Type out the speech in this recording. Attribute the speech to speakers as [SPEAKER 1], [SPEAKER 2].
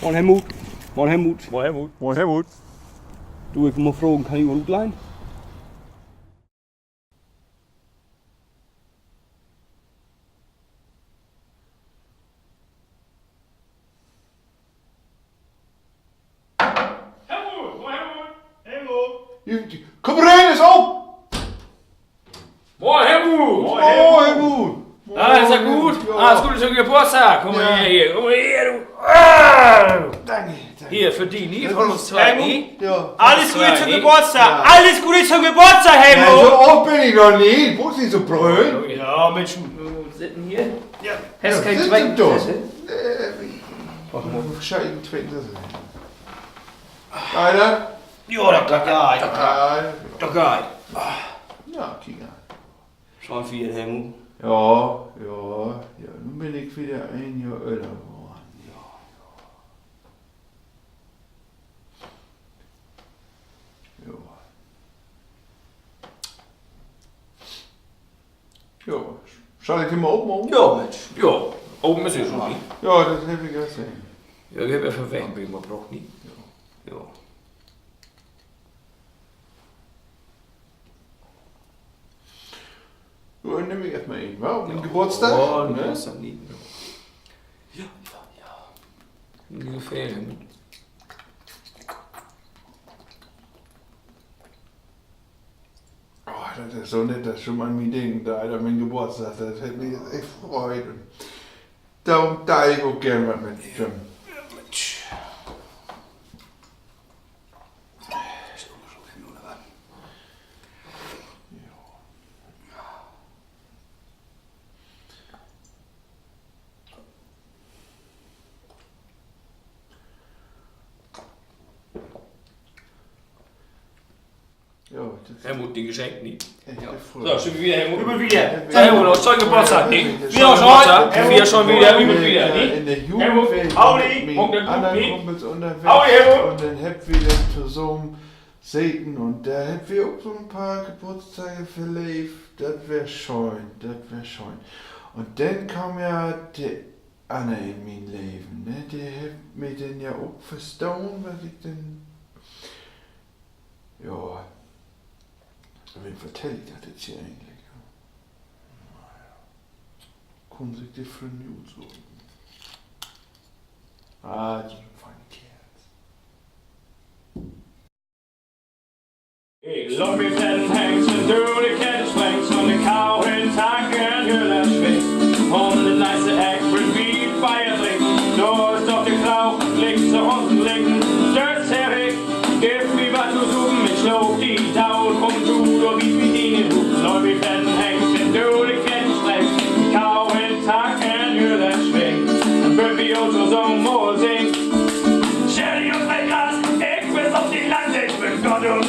[SPEAKER 1] Moin Helmut. Moin Helmut.
[SPEAKER 2] Moin Helmut. Moin Helmut.
[SPEAKER 1] Du, ich will mal fragen, kann ich mal ausleihen?
[SPEAKER 2] Helmut! Moin Helmut! Helmut!
[SPEAKER 3] Komm rein, ist auf!
[SPEAKER 2] Moin Helmut!
[SPEAKER 3] Oh, Helmut!
[SPEAKER 2] Ah, ist ja gut?
[SPEAKER 3] Ja.
[SPEAKER 2] Ah, ist gut, ist ja Geburtstag. Komm mal
[SPEAKER 3] Ja.
[SPEAKER 2] her hier. Komm mal her, du. Ah!
[SPEAKER 3] Danke.
[SPEAKER 2] Hier, für die, nie
[SPEAKER 3] Das
[SPEAKER 2] von
[SPEAKER 3] ist
[SPEAKER 2] uns zwei.
[SPEAKER 4] Helmut.
[SPEAKER 2] nie?
[SPEAKER 3] Ja.
[SPEAKER 4] Alles Gute zum
[SPEAKER 2] Ja.
[SPEAKER 4] Geburtstag!
[SPEAKER 3] Ja.
[SPEAKER 4] Alles Gute zum Geburtstag,
[SPEAKER 3] Ja, so
[SPEAKER 4] Helmut!
[SPEAKER 3] oft bin ich noch nie. Muss nicht so brüllen.
[SPEAKER 4] Ja, Mensch.
[SPEAKER 2] Wir sitzen hier.
[SPEAKER 4] Ja.
[SPEAKER 2] Hast du keinen
[SPEAKER 3] sind
[SPEAKER 2] zweiten
[SPEAKER 3] doch.
[SPEAKER 2] Sessel?
[SPEAKER 3] Scheiden zweiten Sessel. Einer?
[SPEAKER 4] Ja, doch geil.
[SPEAKER 3] Ja.
[SPEAKER 4] Doch geil.
[SPEAKER 3] Ja, Kinder.
[SPEAKER 4] Schon viel, Helmut.
[SPEAKER 3] Ja. Nun bin ich wieder ein Jahr älter geworden. Ja. Schau ich dir mal oben?
[SPEAKER 4] Ja, Mensch.
[SPEAKER 2] Ja, oben ist es schon nie.
[SPEAKER 3] Ja, das hätte ich gesehen.
[SPEAKER 2] Ja, ich hab ja verwechselt, wie man braucht nie. Ja.
[SPEAKER 3] Ja, dann nehme ich erstmal ihn, wa? Um den Geburtstag?
[SPEAKER 2] Oh,
[SPEAKER 3] ne?
[SPEAKER 2] Geburtstag nie. Ja. Mir gefällt Helmut.
[SPEAKER 3] Oh, das ist so nett, dass schon mal mein Ding da, an meinem Geburtstag, das hätte mich jetzt echt gefreut. Und darum da ich auch gern was mit Jim. Ja, das
[SPEAKER 2] Helmut, die Geschenke nie.
[SPEAKER 3] echt
[SPEAKER 2] So,
[SPEAKER 3] gefreut.
[SPEAKER 2] schon wieder Helmut.
[SPEAKER 4] Immer wieder.
[SPEAKER 2] Helmut, noch zwei Geburtstag, nie.
[SPEAKER 4] Wir auch schon.
[SPEAKER 2] Geburtstag, wir schon wieder, immer wieder, nie.
[SPEAKER 3] In der Jugend
[SPEAKER 2] Helmut,
[SPEAKER 3] bin ich
[SPEAKER 4] Audi,
[SPEAKER 3] mit
[SPEAKER 2] Punkt,
[SPEAKER 3] meinen
[SPEAKER 2] Punkt,
[SPEAKER 3] anderen
[SPEAKER 2] nie.
[SPEAKER 3] Kumpels unterwegs
[SPEAKER 2] Audi, Helmut.
[SPEAKER 3] und dann hab wir dann zusammen Satan und da hab wir auch so ein paar Geburtstage verlebt. Das wär schön. Und dann kam ja der Anna in mein Leben, ne? Der hat mir dann ja auch verstauen, was ich denn. Ja. Wen vertell ich das jetzt hier eigentlich? Naja. Können sich die für News suchen. Ah, die feine Kerls.
[SPEAKER 5] Ik loop met den hengsten door de kennisbanks van de kou in takken heel schwingt. Und de nice Act wie Feier trinkt. Door is doch de Grau, links zu unten linken. Stürzt herweg, gib wie was du suchen. Mit Schloch die Taut und du, doch wie mit ihnen rufen. Loop met den hengsten door de kennisbanks. Kou in takken heel schwingt. En Buffy Otto zo'n mooi zingt. Sherry und mein Glas, ich bin auf die Lande, ich bin Gott und